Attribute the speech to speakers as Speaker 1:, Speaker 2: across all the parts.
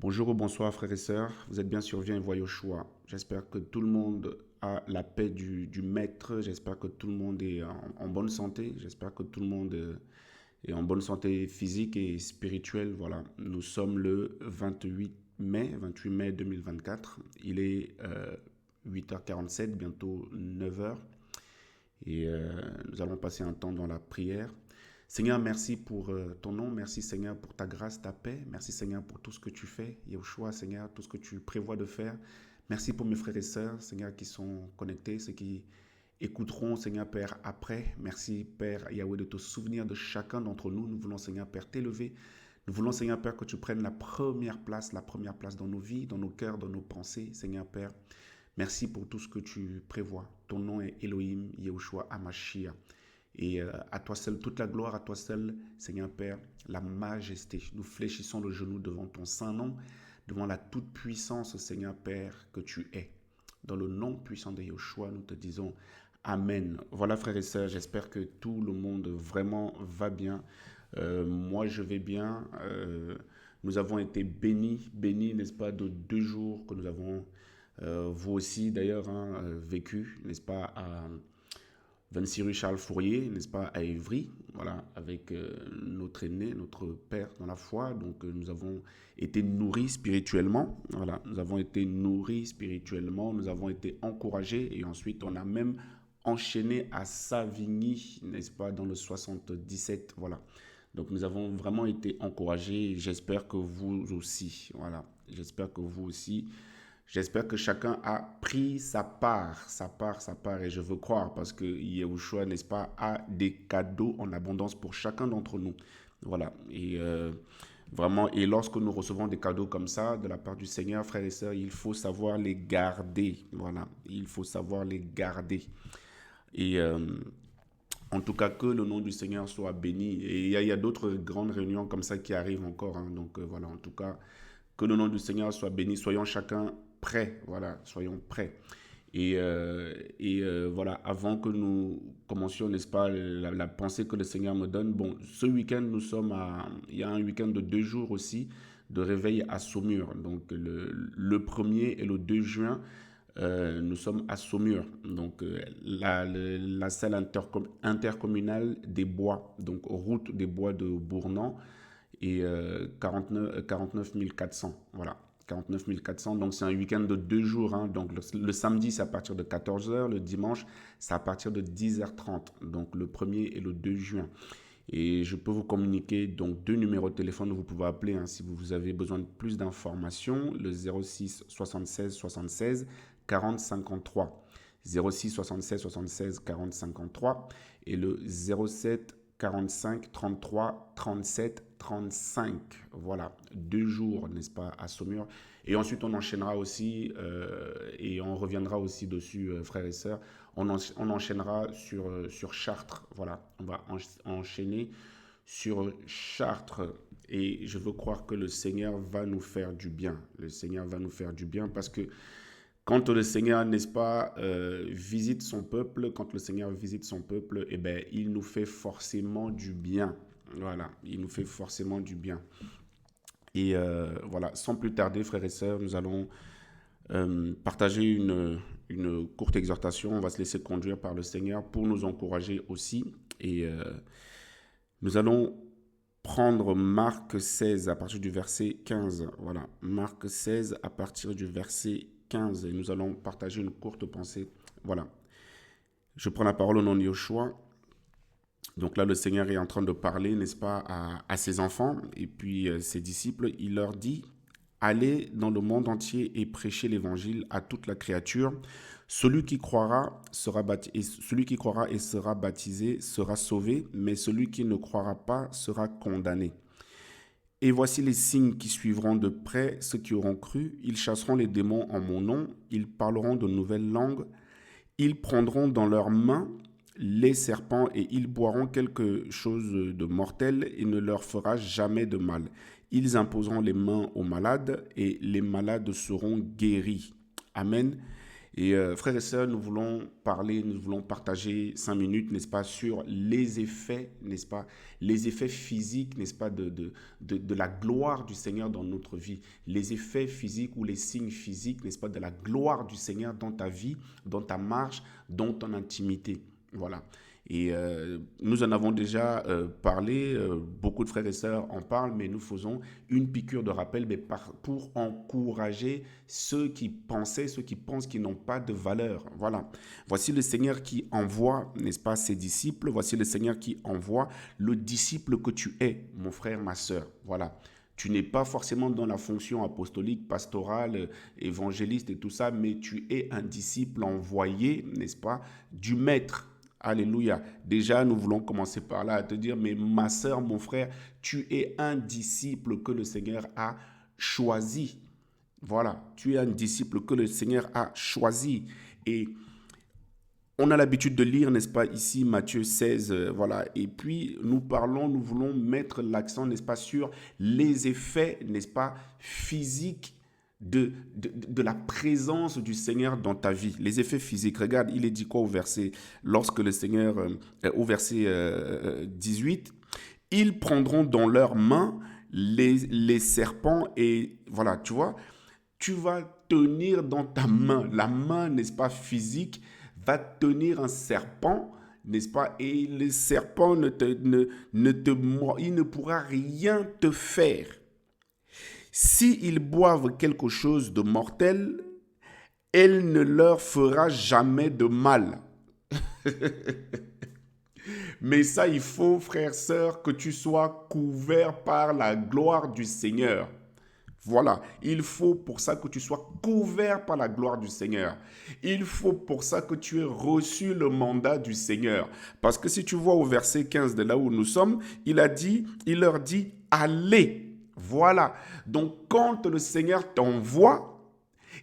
Speaker 1: Bonjour ou bonsoir frères et sœurs, vous êtes bien sur Viens et Voyez au choix. J'espère que tout le monde a la paix du Maître, j'espère que tout le monde est en bonne santé, j'espère que tout le monde est en bonne santé physique et spirituelle. Voilà, nous sommes le 28 mai 2024, il est 8h47, bientôt 9h et nous allons passer un temps dans la prière. Seigneur, merci pour ton nom, merci Seigneur pour ta grâce, ta paix, merci Seigneur pour tout ce que tu fais, Yahushua, Seigneur, tout ce que tu prévois de faire. Merci pour mes frères et sœurs, Seigneur, qui sont connectés, ceux qui écouteront, Seigneur Père, après. Merci Père Yahweh de te souvenir de chacun d'entre nous. Nous voulons, Seigneur Père, t'élever. Nous voulons, Seigneur Père, que tu prennes la première place dans nos vies, dans nos cœurs, dans nos pensées, Seigneur Père. Merci pour tout ce que tu prévois. Ton nom est Elohim, Yahushua, Amashia. Et à toi seul, toute la gloire, à toi seul, Seigneur Père, la majesté. Nous fléchissons le genou devant ton saint nom, devant la toute-puissance, Seigneur Père, que tu es. Dans le nom puissant de Yeshua, nous te disons Amen. Voilà, frères et sœurs, j'espère que tout le monde vraiment va bien. Moi, je vais bien. Nous avons été bénis, n'est-ce pas, de 2 jours que nous avons, vous aussi d'ailleurs, vécu, n'est-ce pas, à 26 rue Charles Fourier, n'est-ce pas, à Évry, voilà, avec notre aîné, notre père dans la foi. Donc, nous avons été nourris spirituellement, voilà, nous avons été nourris spirituellement, nous avons été encouragés et ensuite on a même enchaîné à Savigny, n'est-ce pas, dans le 77, voilà. Donc, nous avons vraiment été encouragés. J'espère que vous aussi, voilà, j'espère que vous aussi. J'espère que chacun a pris sa part, et je veux croire, parce que Yahushua, n'est-ce pas, a des cadeaux en abondance pour chacun d'entre nous. Voilà, et vraiment, et lorsque nous recevons des cadeaux comme ça de la part du Seigneur, frères et sœurs, il faut savoir les garder. Voilà, il faut savoir les garder. Et en tout cas, que le nom du Seigneur soit béni. Et il y a d'autres grandes réunions comme ça qui arrivent encore, hein. Donc voilà, en tout cas, que le nom du Seigneur soit béni. Soyons chacun prêts. Voilà, soyons prêts. Et voilà, avant que nous commencions, n'est-ce pas, la pensée que le Seigneur me donne. Bon, ce week-end, il y a un week-end de 2 jours aussi de réveil à Saumur. Donc le 1er et le 2 juin, nous sommes à Saumur, donc la salle intercommunale des Bois, donc route des Bois de Bournan, et 49 400, voilà, 49 400, donc c'est un week-end de 2 jours, hein. Donc le samedi c'est à partir de 14h, le dimanche c'est à partir de 10h30, donc le 1er et le 2 juin. Et je peux vous communiquer donc 2 numéros de téléphone où vous pouvez appeler, hein, si vous avez besoin de plus d'informations. Le 06 76 76 40 53. 06 76 76 40 53 et le 07 45 33 37 35. Voilà, 2 jours, n'est-ce pas, à Saumur. Et ensuite, on enchaînera aussi, et on reviendra aussi dessus, frères et sœurs, on enchaînera sur Chartres. Voilà, on va enchaîner sur Chartres. Et je veux croire que le Seigneur va nous faire du bien. Le Seigneur va nous faire du bien parce que quand le Seigneur, n'est-ce pas, visite son peuple, quand le Seigneur visite son peuple, eh ben, il nous fait forcément du bien. Voilà, il nous fait forcément du bien. Et voilà, sans plus tarder, frères et sœurs, nous allons partager une courte exhortation. On va se laisser conduire par le Seigneur pour nous encourager aussi. Et nous allons prendre Marc 16 à partir du verset 15. Voilà, Marc 16 à partir du verset 15. Et nous allons partager une courte pensée. Voilà, je prends la parole au nom de Yoshua. Donc là, le Seigneur est en train de parler, n'est-ce pas, à ses enfants et puis ses disciples. Il leur dit, allez dans le monde entier et prêchez l'évangile à toute la créature. Celui qui croira et sera baptisé sera sauvé, mais celui qui ne croira pas sera condamné. Et voici les signes qui suivront de près ceux qui auront cru. Ils chasseront les démons en mon nom, ils parleront de nouvelles langues, ils prendront dans leurs mains les serpents et ils boiront quelque chose de mortel et ne leur fera jamais de mal. Ils imposeront les mains aux malades et les malades seront guéris. Amen. Et frères et sœurs, nous voulons parler, nous voulons partager 5 minutes, n'est-ce pas, sur les effets, n'est-ce pas, les effets physiques, n'est-ce pas, de la gloire du Seigneur dans notre vie. Les effets physiques ou les signes physiques, n'est-ce pas, de la gloire du Seigneur dans ta vie, dans ta marche, dans ton intimité. Voilà. Et nous en avons déjà parlé, beaucoup de frères et sœurs en parlent, mais nous faisons une piqûre de rappel pour encourager ceux qui pensent qu'ils n'ont pas de valeur. Voilà. Voici le Seigneur qui envoie, n'est-ce pas, ses disciples. Voici le Seigneur qui envoie le disciple que tu es, mon frère, ma sœur. Voilà. Tu n'es pas forcément dans la fonction apostolique, pastorale, évangéliste et tout ça, mais tu es un disciple envoyé, n'est-ce pas, du Maître. Alléluia. Déjà, nous voulons commencer par là à te dire, mais ma sœur, mon frère, tu es un disciple que le Seigneur a choisi. Voilà, tu es un disciple que le Seigneur a choisi. Et on a l'habitude de lire, n'est-ce pas, ici, Matthieu 16, voilà. Et puis, nous voulons mettre l'accent, n'est-ce pas, sur les effets, n'est-ce pas, physiques de la présence du Seigneur dans ta vie. Les effets physiques. Regarde, il est dit quoi au verset, lorsque le Seigneur, au verset 18, ils prendront dans leurs mains les serpents et voilà, tu vois, tu vas tenir dans ta main, la main, n'est-ce pas, physique, va tenir un serpent, n'est-ce pas, et le serpent il ne pourra rien te faire. S'ils boivent quelque chose de mortel, elle ne leur fera jamais de mal. Mais ça, il faut, frère, sœur, que tu sois couvert par la gloire du Seigneur. Voilà, il faut pour ça que tu sois couvert par la gloire du Seigneur. Il faut pour ça que tu aies reçu le mandat du Seigneur. Parce que si tu vois au verset 15 de là où nous sommes, il leur dit, allez. Voilà. Donc, quand le Seigneur t'envoie,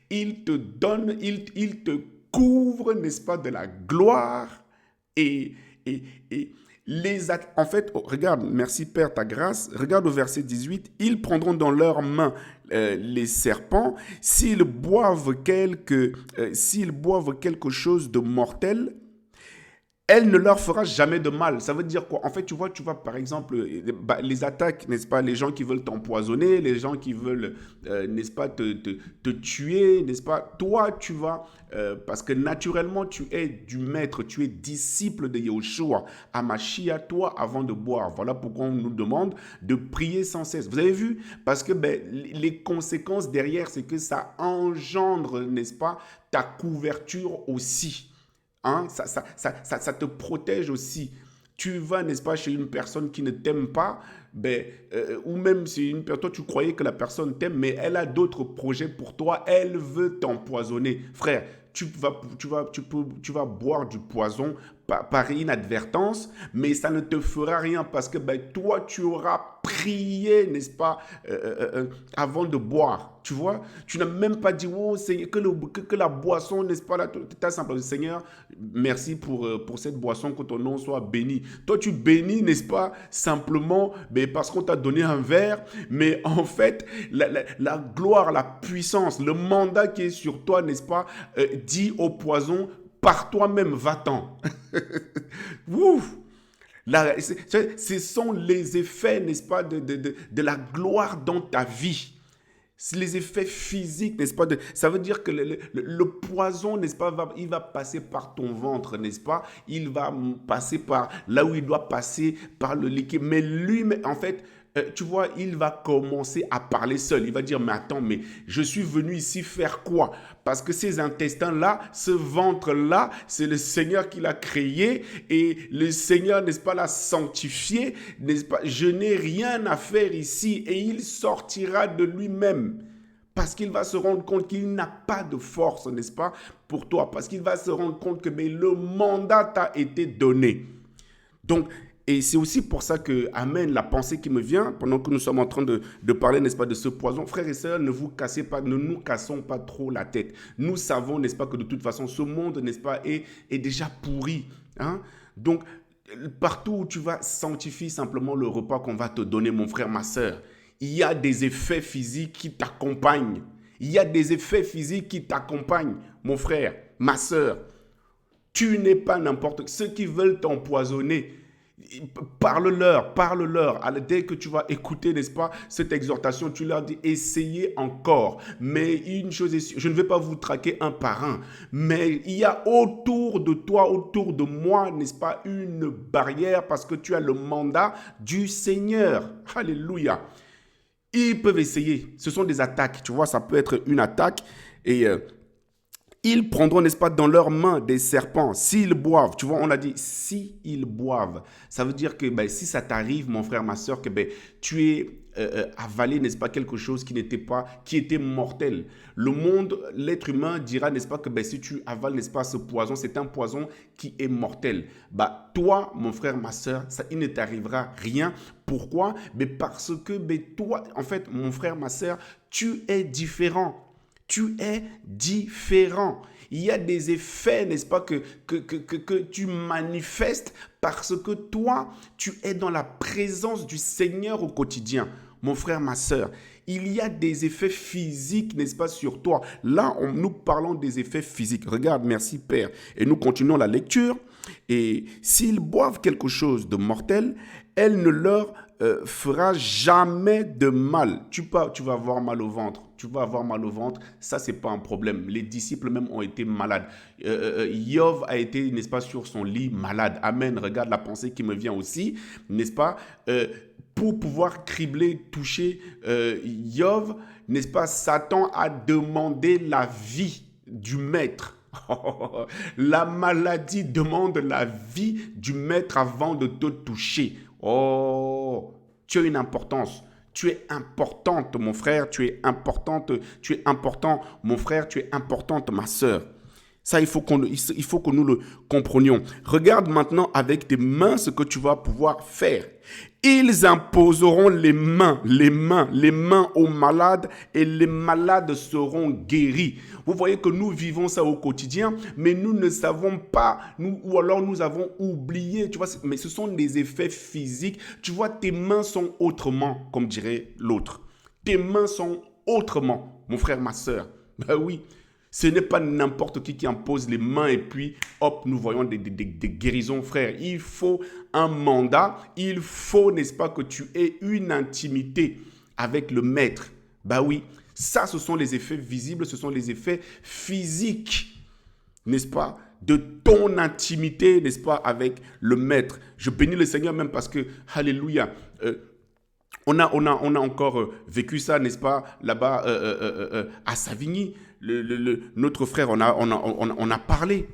Speaker 1: il te donne, il te couvre, n'est-ce pas, de la gloire et en fait, regarde, merci Père, ta grâce, regarde au verset 18, ils prendront dans leurs mains les serpents, s'ils boivent quelque chose de mortel, elle ne leur fera jamais de mal. Ça veut dire quoi? En fait, tu vois, par exemple, les attaques, n'est-ce pas? Les gens qui veulent t'empoisonner, les gens qui veulent, n'est-ce pas, te tuer, n'est-ce pas? Toi, tu vas, parce que naturellement, tu es du Maître, tu es disciple de Yahushua, Amashia, toi, avant de boire. Voilà pourquoi on nous demande de prier sans cesse. Vous avez vu? Parce que les conséquences derrière, c'est que ça engendre, n'est-ce pas, ta couverture aussi. Hein, ça te protège aussi. Tu vas, n'est-ce pas, chez une personne qui ne t'aime pas, ou même si toi tu croyais que la personne t'aime, mais elle a d'autres projets pour toi, elle veut t'empoisonner. Frère, tu vas boire du poison par inadvertance, mais ça ne te fera rien parce que toi, tu auras prié, n'est-ce pas, avant de boire. Tu vois, tu n'as même pas dit, oh Seigneur, que la boisson, n'est-ce pas, là, tu as simplement dit, Seigneur, merci pour cette boisson, que ton nom soit béni. Toi, tu bénis, n'est-ce pas, simplement parce qu'on t'a donné un verre, mais en fait, la gloire, la puissance, le mandat qui est sur toi, n'est-ce pas, dit au poison, par toi-même, va-t'en. Ouf! Ce sont les effets, n'est-ce pas, de la gloire dans ta vie. C'est les effets physiques, n'est-ce pas? Ça veut dire que le poison, n'est-ce pas, il va passer par ton ventre, n'est-ce pas? Il va passer par là où il doit passer, par le liquide. Mais lui, en fait, tu vois, il va commencer à parler seul. Il va dire, mais attends, mais je suis venu ici faire quoi? Parce que ces intestins-là, ce ventre-là, c'est le Seigneur qui l'a créé et le Seigneur, n'est-ce pas, l'a sanctifié, n'est-ce pas? Je n'ai rien à faire ici et il sortira de lui-même. Parce qu'il va se rendre compte qu'il n'a pas de force, n'est-ce pas, pour toi. Parce qu'il va se rendre compte que le mandat t'a été donné. Donc, et c'est aussi pour ça que, amen, la pensée qui me vient, pendant que nous sommes en train de parler, n'est-ce pas, de ce poison, frères et sœurs, ne nous cassons pas trop la tête. Nous savons, n'est-ce pas, que de toute façon, ce monde, n'est-ce pas, est déjà pourri. Hein? Donc, partout où tu vas, sanctifie simplement le repas qu'on va te donner, mon frère, ma sœur. Il y a des effets physiques qui t'accompagnent. Il y a des effets physiques qui t'accompagnent, mon frère. ma sœur. Tu n'es pas n'importe... Ceux qui veulent t'empoisonner, parle-leur. Dès que tu vas écouter, n'est-ce pas, cette exhortation, tu leur dis, essayez encore. Mais une chose est sûre, je ne vais pas vous traquer un par un, mais il y a autour de toi, autour de moi, n'est-ce pas, une barrière parce que tu as le mandat du Seigneur. Alléluia. Ils peuvent essayer. Ce sont des attaques. Tu vois, ça peut être une attaque et... ils prendront, n'est-ce pas, dans leurs mains des serpents, s'ils boivent. Tu vois, on a dit, s'ils boivent. Ça veut dire que si ça t'arrive, mon frère, ma soeur, que tu es avalé, n'est-ce pas, quelque chose qui était mortel. Le monde, l'être humain dira, n'est-ce pas, que si tu avales, n'est-ce pas, ce poison, c'est un poison qui est mortel. Toi, mon frère, ma soeur, il ne t'arrivera rien. Pourquoi? Parce que toi, en fait, mon frère, ma soeur, tu es différent. Tu es différent. Il y a des effets, n'est-ce pas, que tu manifestes parce que toi, tu es dans la présence du Seigneur au quotidien. Mon frère, ma sœur, il y a des effets physiques, n'est-ce pas, sur toi. Là, nous parlons des effets physiques. Regarde, merci Père. Et nous continuons la lecture. Et s'ils boivent quelque chose de mortel, elle ne leur fera jamais de mal. Tu vas avoir mal au ventre. Ça, c'est pas un problème. Les disciples même ont été malades. Yov a été, n'est-ce pas, sur son lit malade. Amen. Regarde la pensée qui me vient aussi, n'est-ce pas, pour pouvoir cribler, toucher Yov, n'est-ce pas, Satan a demandé la vie du maître. La maladie demande la vie du maître avant de te toucher. Oh, tu as une importance. Tu es importante, mon frère. Tu es importante. Tu es important, mon frère. Tu es importante, ma sœur. Ça, il faut que nous le comprenions. Regarde maintenant avec tes mains ce que tu vas pouvoir faire. Ils imposeront les mains aux malades et les malades seront guéris. Vous voyez que nous vivons ça au quotidien, mais nous ne savons pas, ou alors nous avons oublié, tu vois, mais ce sont des effets physiques. Tu vois, tes mains sont autrement, comme dirait l'autre. Tes mains sont autrement, mon frère, ma sœur. Ben oui. Ce n'est pas n'importe qui impose les mains et puis, hop, nous voyons des guérisons, frère. Il faut un mandat. Il faut, n'est-ce pas, que tu aies une intimité avec le maître. Bah oui, ça, ce sont les effets visibles, ce sont les effets physiques, n'est-ce pas, de ton intimité, n'est-ce pas, avec le maître. Je bénis le Seigneur même parce que, alléluia, on a encore vécu ça, n'est-ce pas, là-bas à Savigny. Notre frère, on a parlé.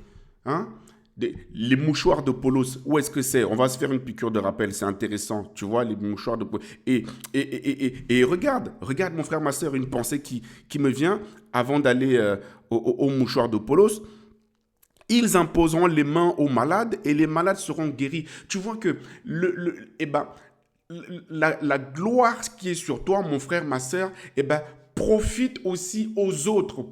Speaker 1: Hein? Les mouchoirs de Polos, où est-ce que c'est? On va se faire une piqûre de rappel, c'est intéressant. Tu vois, les mouchoirs de Polos. Et regarde, mon frère, ma soeur, une pensée qui me vient avant d'aller au mouchoir de Polos. Ils imposeront les mains aux malades et les malades seront guéris. Tu vois que la gloire qui est sur toi, mon frère, ma soeur, profite aussi aux autres,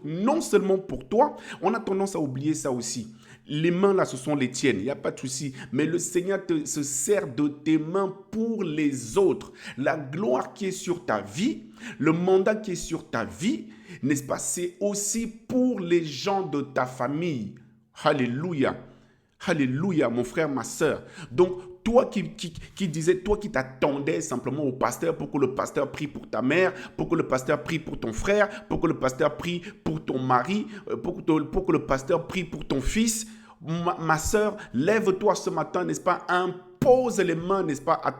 Speaker 1: non seulement pour toi. On a tendance à oublier ça aussi. Les mains là, ce sont les tiennes, il n'y a pas de souci. Mais le Seigneur se sert de tes mains pour les autres. La gloire qui est sur ta vie, le mandat qui est sur ta vie, n'est-ce pas, c'est aussi pour les gens de ta famille. Alléluia. Alléluia, mon frère, ma sœur. Donc, toi qui disais, toi qui t'attendais simplement au pasteur pour que le pasteur prie pour ta mère, pour que le pasteur prie pour ton frère, pour que le pasteur prie pour ton mari, pour que le pasteur prie pour ton fils, ma sœur, lève-toi ce matin, n'est-ce pas, impose les mains, n'est-ce pas, à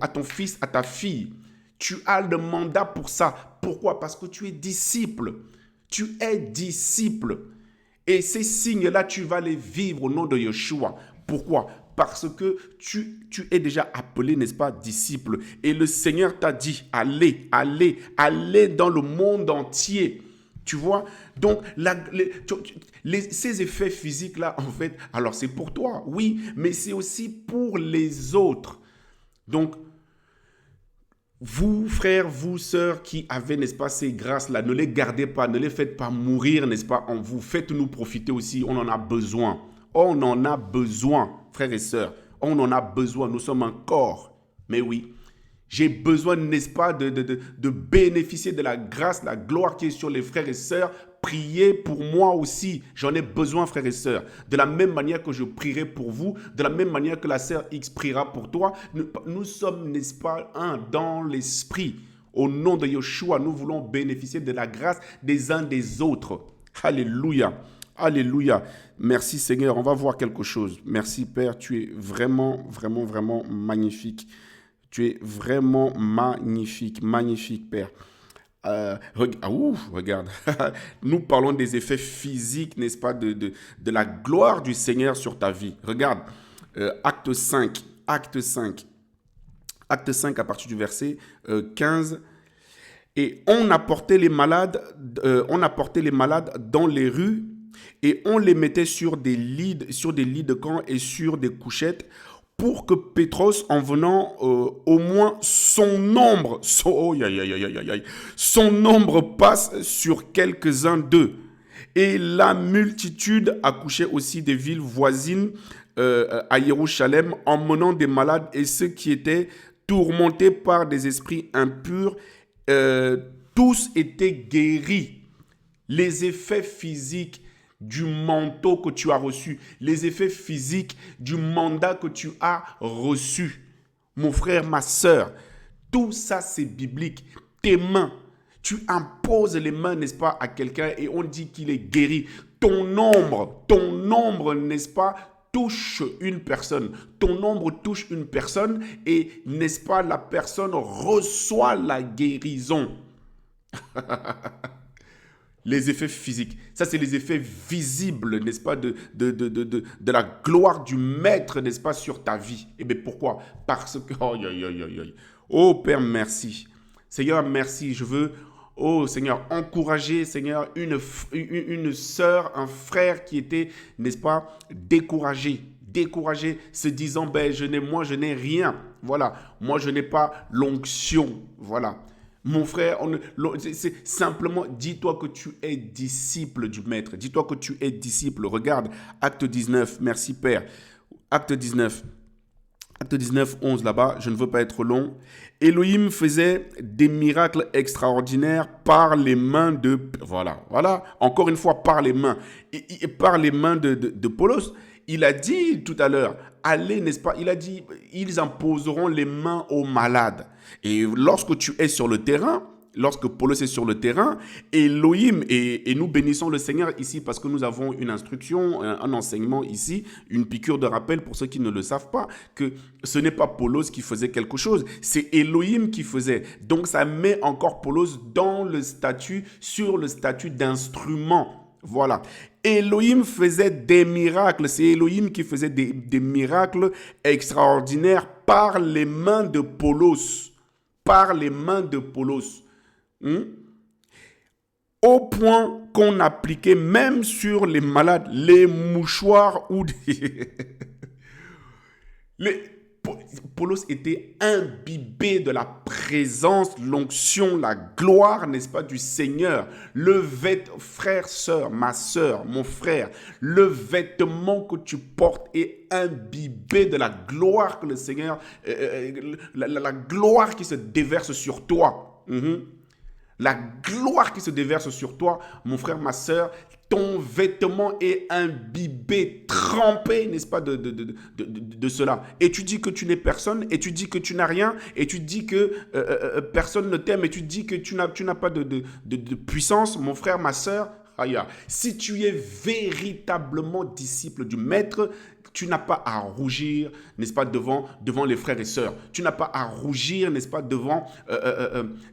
Speaker 1: ton fils, à ta fille. Tu as le mandat pour ça. Pourquoi? Parce que tu es disciple. Tu es disciple. Et ces signes-là, tu vas les vivre au nom de Yeshua. Pourquoi? Parce que tu es déjà appelé, n'est-ce pas, disciple. Et le Seigneur t'a dit, allez dans le monde entier. Tu vois? Donc, ces effets physiques-là, en fait, alors c'est pour toi, oui, mais c'est aussi pour les autres. Donc, vous, frères, vous, sœurs, qui avez, n'est-ce pas, ces grâces-là, ne les gardez pas, ne les faites pas mourir, n'est-ce pas, en vous. Faites-nous profiter aussi, on en a besoin. On en a besoin, frères et sœurs. On en a besoin, nous sommes un corps. Mais oui, J'ai besoin, n'est-ce pas, de bénéficier de la grâce, la gloire qui est sur les frères et sœurs. Priez pour moi aussi. J'en ai besoin, frères et sœurs. De la même manière que je prierai pour vous, de la même manière que la sœur X priera pour toi, nous sommes, n'est-ce pas, un dans l'esprit. Au nom de Yeshua, nous voulons bénéficier de la grâce des uns des autres. Alléluia. Alléluia. Merci Seigneur. On va voir quelque chose. Merci Père. Tu es vraiment, vraiment, vraiment magnifique. Tu es vraiment magnifique. Magnifique Père. Regarde. Nous parlons des effets physiques, n'est-ce pas, de la gloire du Seigneur sur ta vie. Regarde. Acte 5. Acte 5. Acte 5 à partir du verset 15. Et on apportait les malades dans les rues et on les mettait sur des lits de camp et sur des couchettes pour que Pétros, en venant, au moins son nombre passe sur quelques-uns d'eux. Et la multitude accouchait aussi des villes voisines à Jérusalem, emmenant des malades et ceux qui étaient tourmentés par des esprits impurs. Tous étaient guéris. Les effets physiques du manteau que tu as reçu, les effets physiques du mandat que tu as reçu. Mon frère, ma sœur, tout ça c'est biblique. Tes mains, tu imposes les mains, n'est-ce pas, à quelqu'un et on dit qu'il est guéri. Ton ombre, n'est-ce pas, touche une personne. Ton ombre touche une personne et, n'est-ce pas, la personne reçoit la guérison. Les effets physiques, ça c'est les effets visibles, n'est-ce pas, de la gloire du Maître, n'est-ce pas, sur ta vie. Et bien pourquoi? Parce que, oh Père, merci. Seigneur, merci. Je veux, oh Seigneur, encourager, Seigneur, une sœur, un frère qui était, n'est-ce pas, découragé, se disant, ben moi je n'ai rien. Voilà, moi je n'ai pas l'onction. Voilà. Mon frère, c'est simplement, dis-toi que tu es disciple du Maître. Dis-toi que tu es disciple. Regarde, acte 19, merci Père. Acte 19, 11 là-bas, je ne veux pas être long. Elohim faisait des miracles extraordinaires par les mains de... Voilà, encore une fois, par les mains. Et par les mains de Paulos. Il a dit tout à l'heure, allez, n'est-ce pas? Il a dit, ils imposeront les mains aux malades. Et lorsque tu es sur le terrain, lorsque Paulos est sur le terrain, Elohim, et nous bénissons le Seigneur ici parce que nous avons une instruction, un enseignement ici, une piqûre de rappel pour ceux qui ne le savent pas, que ce n'est pas Paulos qui faisait quelque chose, c'est Elohim qui faisait. Donc ça met encore Paulos sur le statut d'instrument. Voilà. Elohim faisait des miracles. C'est Elohim qui faisait des miracles extraordinaires par les mains de Paulos. Par les mains de Paulos. Au point qu'on appliquait même sur les malades les mouchoirs ou Paulos était imbibé de la présence, l'onction, la gloire, n'est-ce pas, du Seigneur. Frère, sœur, ma sœur, mon frère, le vêtement que tu portes est imbibé de la gloire que le Seigneur, la gloire qui se déverse sur toi. La gloire qui se déverse sur toi, mon frère, ma sœur, ton vêtement est imbibé, trempé, n'est-ce pas, de cela. Et tu dis que tu n'es personne, et tu dis que tu n'as rien, et tu dis que personne ne t'aime, et tu dis que tu n'as pas de puissance, mon frère, ma sœur. Si tu es véritablement disciple du Maître, tu n'as pas à rougir, n'est-ce pas, devant les frères et sœurs. Tu n'as pas à rougir, n'est-ce pas, devant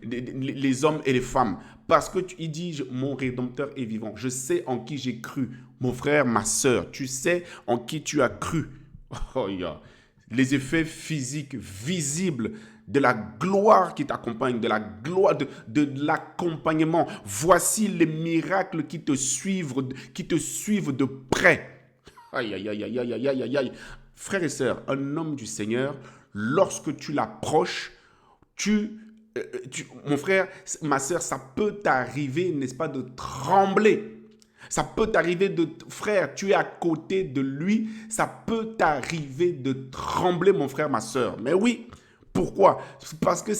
Speaker 1: les hommes et les femmes. Parce qu'il dit, mon Rédempteur est vivant. Je sais en qui j'ai cru. Mon frère, ma sœur, tu sais en qui tu as cru. Les effets physiques visibles de la gloire qui t'accompagne, de la gloire, de l'accompagnement. Voici les miracles qui te suivent de près. Aïe. Frères et sœurs, un homme du Seigneur, lorsque tu l'approches, mon frère, ma sœur, ça peut t'arriver, n'est-ce pas, de trembler. Ça peut t'arriver frère, tu es à côté de lui, ça peut t'arriver de trembler, mon frère, ma sœur. Mais oui, Pourquoi? Parce que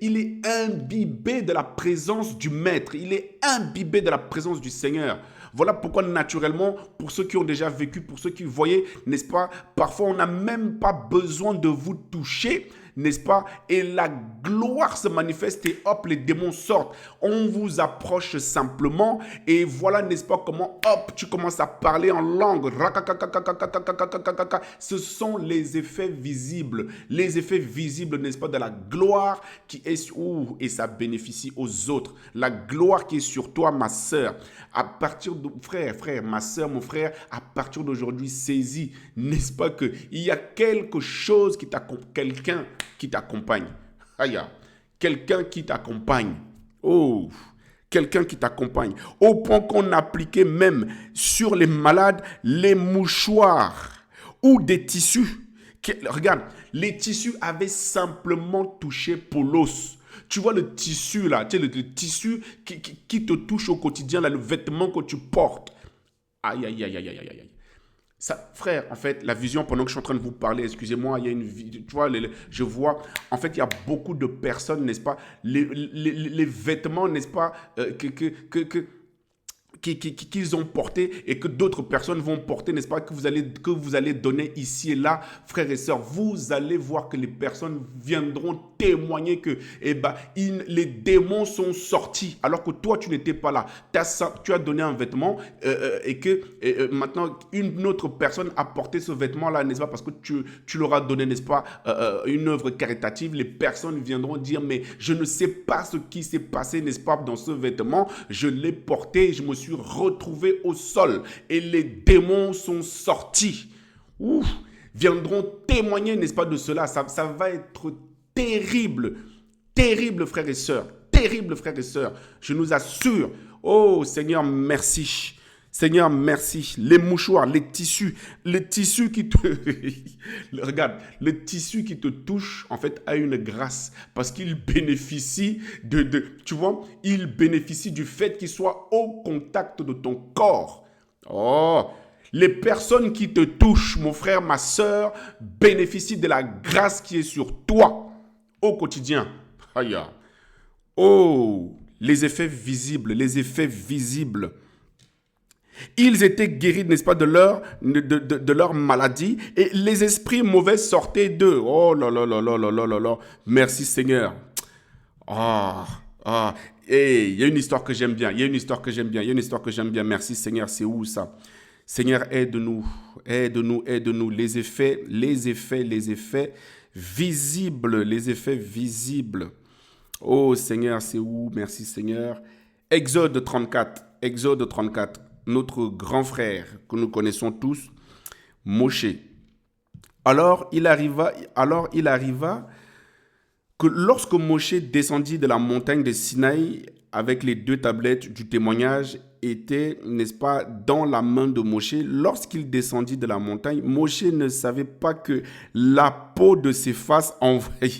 Speaker 1: il est imbibé de la présence du Maître. Il est imbibé de la présence du Seigneur. Voilà pourquoi naturellement, pour ceux qui ont déjà vécu, pour ceux qui voyaient, n'est-ce pas, parfois on n'a même pas besoin de vous toucher, n'est-ce pas? Et la gloire se manifeste et hop, les démons sortent. On vous approche simplement et voilà, n'est-ce pas, comment hop, tu commences à parler en langue. Ce sont les effets visibles. Les effets visibles, n'est-ce pas, de la gloire qui est sur... et ça bénéficie aux autres. La gloire qui est sur toi, ma sœur. À partir de... Frère, ma sœur, mon frère, à partir d'aujourd'hui, saisis, n'est-ce pas, qu'il y a quelque chose qui t'accompagne, quelqu'un qui t'accompagne. Aïe, quelqu'un qui t'accompagne. Oh, quelqu'un qui t'accompagne. Au point qu'on appliquait même sur les malades les mouchoirs ou des tissus. Regarde, les tissus avaient simplement touché Paulos. Tu vois le tissu là, tu sais, le tissu qui te touche au quotidien, là, le vêtement que tu portes. Aïe, aïe, aïe, aïe, aïe, aïe. Ça, frère, en fait, la vision, pendant que je suis en train de vous parler, excusez-moi, il y a une tu vois, je vois, en fait, il y a beaucoup de personnes, n'est-ce pas, les vêtements, n'est-ce pas, qu'ils ont porté et que d'autres personnes vont porter, n'est-ce pas, que vous allez donner ici et là, frères et sœurs, vous allez voir que les personnes viendront témoigner que les démons sont sortis alors que toi, tu n'étais pas là. Tu as donné un vêtement et que maintenant, une autre personne a porté ce vêtement-là, n'est-ce pas, parce que tu leur as donné, n'est-ce pas, une œuvre caritative. Les personnes viendront dire, mais je ne sais pas ce qui s'est passé, n'est-ce pas, dans ce vêtement. Je l'ai porté, je me suis retrouvé au sol et les démons sont sortis. Ouf, viendront témoigner, n'est-ce pas, de cela. Ça va être terrible, terrible, frères et sœurs, terrible, frères et sœurs. Je nous assure. Oh Seigneur, merci. Seigneur, merci. Les mouchoirs, les tissus qui te... Regarde, le tissu qui te touche, en fait, a une grâce parce qu'il bénéficie tu vois, il bénéficie du fait qu'il soit au contact de ton corps. Oh, les personnes qui te touchent, mon frère, ma sœur, bénéficient de la grâce qui est sur toi au quotidien. Aïe. Oh, les effets visibles, les effets visibles. Ils étaient guéris, n'est-ce pas, de leur maladie et les esprits mauvais sortaient d'eux. Oh là là là là là là là là. Merci Seigneur. Hey, il y a une histoire que j'aime bien. Merci Seigneur, c'est où ça? Seigneur, aide-nous. Les effets visibles. Oh Seigneur, c'est où? Merci Seigneur. Exode 34. Notre grand frère que nous connaissons tous, Moshe. Alors il arriva que lorsque Moshe descendit de la montagne de Sinaï avec les 2 tablettes du témoignage étaient, n'est-ce pas, dans la main de Moshe, lorsqu'il descendit de la montagne, Moshe ne savait pas que la peau de ses faces envoyait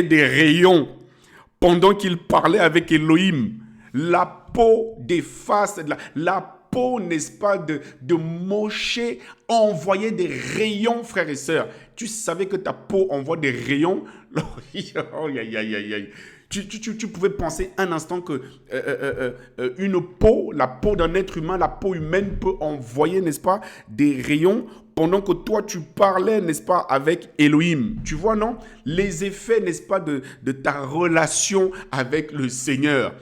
Speaker 1: des rayons pendant qu'il parlait avec Elohim. La peau des faces, la peau, n'est-ce pas, de Moshe envoyait des rayons, frères et sœurs. Tu savais que ta peau envoie des rayons? Tu pouvais penser un instant que la peau d'un être humain, la peau humaine peut envoyer, n'est-ce pas, des rayons pendant que toi, tu parlais, n'est-ce pas, avec Elohim. Tu vois, non? Les effets, n'est-ce pas, de ta relation avec le Seigneur.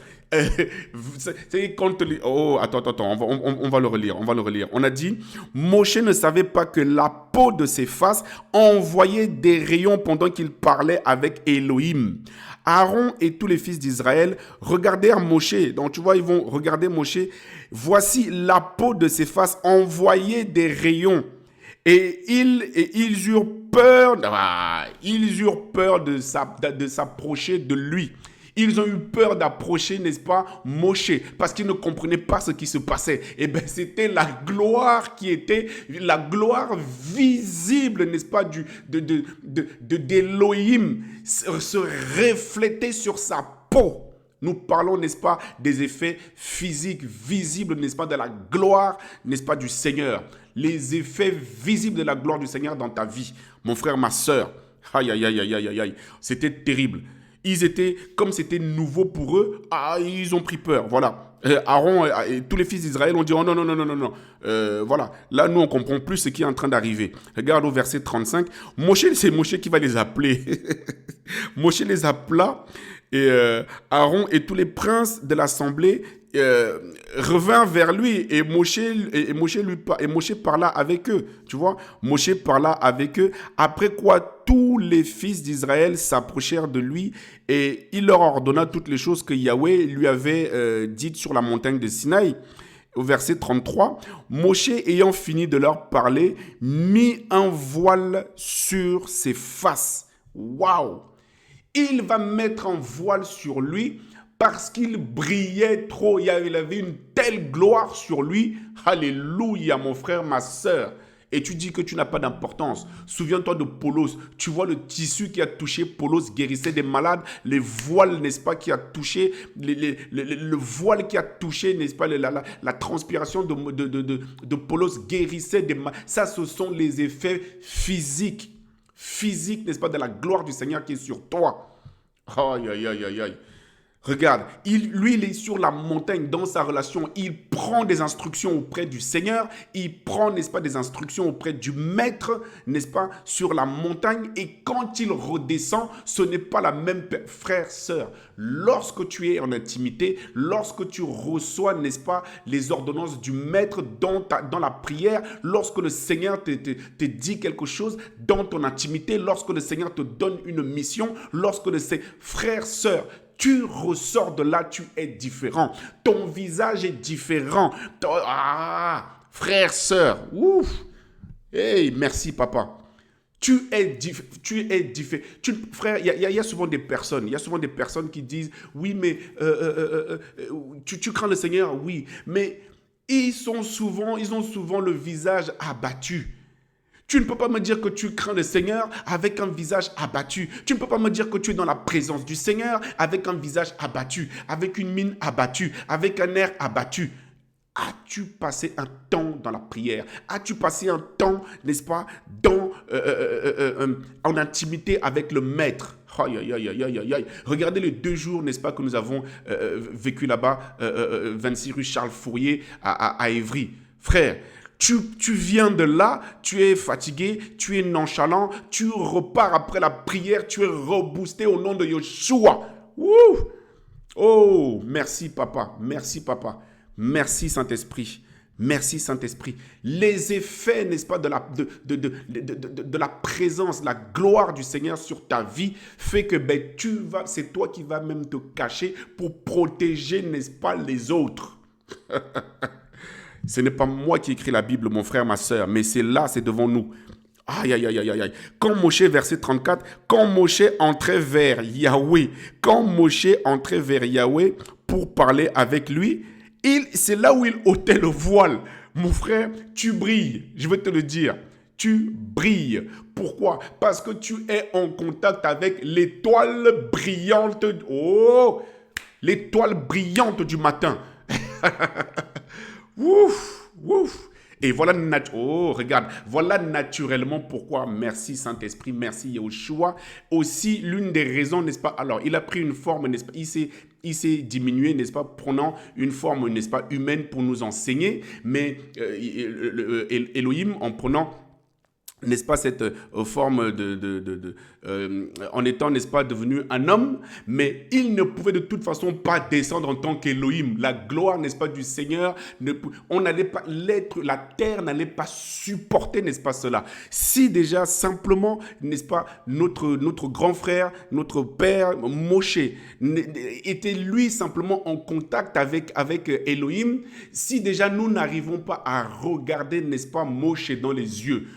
Speaker 1: Oh, attends, on va le relire. On a dit, Moshe ne savait pas que la peau de ses faces envoyait des rayons pendant qu'il parlait avec Elohim. Aaron et tous les fils d'Israël regardèrent Moshe. Donc, tu vois, ils vont regarder Moshe. Voici, la peau de ses faces envoyait des rayons. Et ils eurent peur de s'approcher de lui. Ils ont eu peur d'approcher, n'est-ce pas, Moshe, parce qu'ils ne comprenaient pas ce qui se passait. Et bien, c'était la gloire qui était, la gloire visible, n'est-ce pas, d'Elohim se reflétait sur sa peau. Nous parlons, n'est-ce pas, des effets physiques, visibles, n'est-ce pas, de la gloire, n'est-ce pas, du Seigneur. Les effets visibles de la gloire du Seigneur dans ta vie. Mon frère, ma soeur. Aïe, aïe, aïe, aïe, aïe, aïe. C'était terrible. Ils étaient, comme c'était nouveau pour eux, ils ont pris peur. Voilà. Aaron et tous les fils d'Israël ont dit, oh non, non, non, non, non, non. Voilà. Là, nous, on ne comprend plus ce qui est en train d'arriver. Regarde au verset 35. Moshe, c'est Moshe qui va les appeler. Moshe les appela et Aaron et tous les princes de l'assemblée revinrent vers lui et Moshe parla avec eux. Tu vois, Moshe parla avec eux. Après quoi, tous les fils d'Israël s'approchèrent de lui et il leur ordonna toutes les choses que Yahweh lui avait dites sur la montagne de Sinaï. Au verset 33, Moshe ayant fini de leur parler, mit un voile sur ses faces. Waouh! Il va mettre un voile sur lui parce qu'il brillait trop. Il avait une telle gloire sur lui. Alléluia, mon frère, ma sœur. Et tu dis que tu n'as pas d'importance. Souviens-toi de Paulos. Tu vois le tissu qui a touché Paulos guérissait des malades. Les voiles, n'est-ce pas, qui a touché. Le voile qui a touché, n'est-ce pas, la transpiration de Paulos guérissait des malades. Ça, ce sont les effets physiques. Physique, n'est-ce pas, de la gloire du Seigneur qui est sur toi. Aïe, aïe, aïe, aïe, aïe. Regarde, lui, il est sur la montagne dans sa relation. Il prend des instructions auprès du Seigneur. Il prend, n'est-ce pas, des instructions auprès du Maître, n'est-ce pas, sur la montagne. Et quand il redescend, ce n'est pas la même frère, sœur. Lorsque tu es en intimité, lorsque tu reçois, n'est-ce pas, les ordonnances du Maître dans la prière, lorsque le Seigneur te dit quelque chose dans ton intimité, lorsque le Seigneur te donne une mission, lorsque le Seigneur, frère, sœur, tu ressors de là, tu es différent. Ton visage est différent. Frère, sœur, ouf. Hey, merci papa. Tu es différent. Frère, il y a souvent des personnes, qui disent, oui, mais tu crains le Seigneur, oui, mais ils ont souvent le visage abattu. Tu ne peux pas me dire que tu crains le Seigneur avec un visage abattu. Tu ne peux pas me dire que tu es dans la présence du Seigneur avec un visage abattu, avec une mine abattue, avec un air abattu. As-tu passé un temps dans la prière? As-tu passé un temps, n'est-ce pas, en intimité avec le Maître? Aïe, aïe, aïe, aïe, aïe, aïe. Regardez les 2 jours, n'est-ce pas, que nous avons vécu là-bas, 26 rue Charles Fourier à Évry. Frère, tu viens de là, tu es fatigué, tu es nonchalant, tu repars après la prière, tu es reboosté au nom de Yeshua. Ouh! Oh, merci papa, merci papa, merci Saint-Esprit. Merci Saint-Esprit. Les effets, n'est-ce pas, de la présence, la gloire du Seigneur sur ta vie fait que c'est toi qui vas même te cacher pour protéger, n'est-ce pas, les autres. Ce n'est pas moi qui écris la Bible, mon frère, ma soeur, mais c'est là, c'est devant nous. Aïe, aïe, aïe, aïe, aïe. Quand Moshe, verset 34, quand Moshe entrait vers Yahweh, pour parler avec lui, c'est là où il ôtait le voile. Mon frère, tu brilles, je vais te le dire. Tu brilles. Pourquoi? Parce que tu es en contact avec l'étoile brillante. Oh, l'étoile brillante du matin. Ouf, ouf. Et voilà, regarde, voilà naturellement pourquoi, merci Saint-Esprit, merci Yahushua. Aussi, l'une des raisons, n'est-ce pas, alors il a pris une forme, n'est-ce pas, il s'est diminué, n'est-ce pas, prenant une forme, n'est-ce pas, humaine pour nous enseigner, mais Elohim, en prenant, n'est-ce pas, cette forme en étant, n'est-ce pas, devenu un homme, mais il ne pouvait de toute façon pas descendre en tant qu'Elohim. La gloire, n'est-ce pas, du Seigneur, on n'allait pas, la terre n'allait pas supporter, n'est-ce pas, cela. Si déjà, simplement, n'est-ce pas, notre grand frère, notre père, Moshe, était lui simplement en contact avec Elohim, si déjà nous n'arrivons pas à regarder, n'est-ce pas, Moshe dans les yeux,